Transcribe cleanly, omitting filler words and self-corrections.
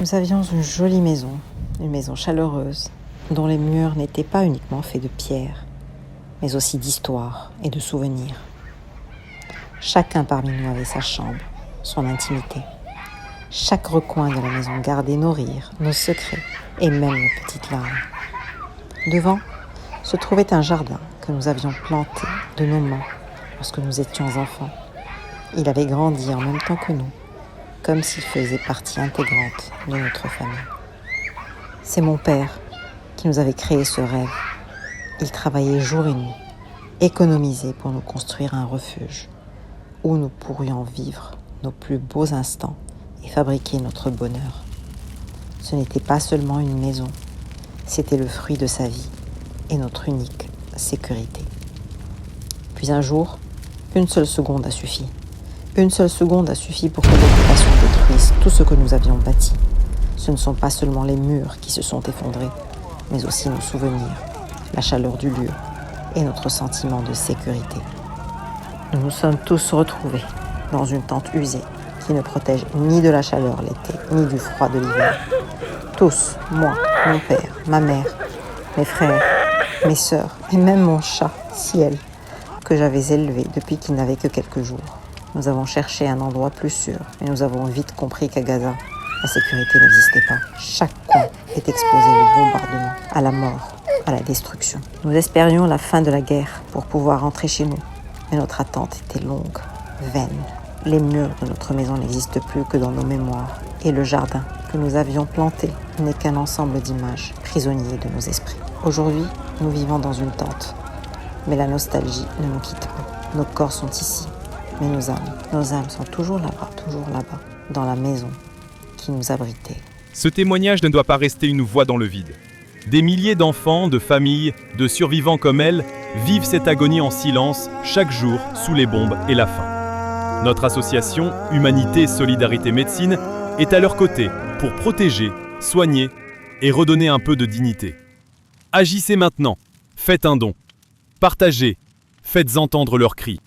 Nous avions une maison chaleureuse, dont les murs n'étaient pas uniquement faits de pierre, mais aussi d'histoire et de souvenirs. Chacun parmi nous avait sa chambre, son intimité. Chaque recoin de la maison gardait nos rires, nos secrets et même nos petites larmes. Devant se trouvait un jardin que nous avions planté de nos mains lorsque nous étions enfants. Il avait grandi en même temps que nous, comme s'il faisait partie intégrante de notre famille. C'est mon père qui nous avait créé ce rêve. Il travaillait jour et nuit, économisait pour nous construire un refuge où nous pourrions vivre nos plus beaux instants et fabriquer notre bonheur. Ce n'était pas seulement une maison, c'était le fruit de sa vie et notre unique sécurité. Puis un jour, une seule seconde a suffi. Une seule seconde a suffi pour que l'occupation détruise tout ce que nous avions bâti. Ce ne sont pas seulement les murs qui se sont effondrés, mais aussi nos souvenirs, la chaleur du lieu et notre sentiment de sécurité. Nous nous sommes tous retrouvés dans une tente usée qui ne protège ni de la chaleur l'été, ni du froid de l'hiver. Tous, moi, mon père, ma mère, mes frères, mes sœurs et même mon chat, Ciel, que j'avais élevé depuis qu'il n'avait que quelques jours. Nous avons cherché un endroit plus sûr, mais nous avons vite compris qu'à Gaza, la sécurité n'existait pas. Chaque coin est exposé au bombardement, à la mort, à la destruction. Nous espérions la fin de la guerre pour pouvoir rentrer chez nous, mais notre attente était longue, vaine. Les murs de notre maison n'existent plus que dans nos mémoires, et le jardin que nous avions planté n'est qu'un ensemble d'images prisonniers de nos esprits. Aujourd'hui, nous vivons dans une tente, mais la nostalgie ne nous quitte pas. Nos corps sont ici, mais nos âmes sont toujours là-bas, dans la maison qui nous abritait. Ce témoignage ne doit pas rester une voix dans le vide. Des milliers d'enfants, de familles, de survivants comme elle vivent cette agonie en silence chaque jour sous les bombes et la faim. Notre association Humanité, Solidarité, Médecine est à leur côté pour protéger, soigner et redonner un peu de dignité. Agissez maintenant, faites un don, partagez, faites entendre leurs cris.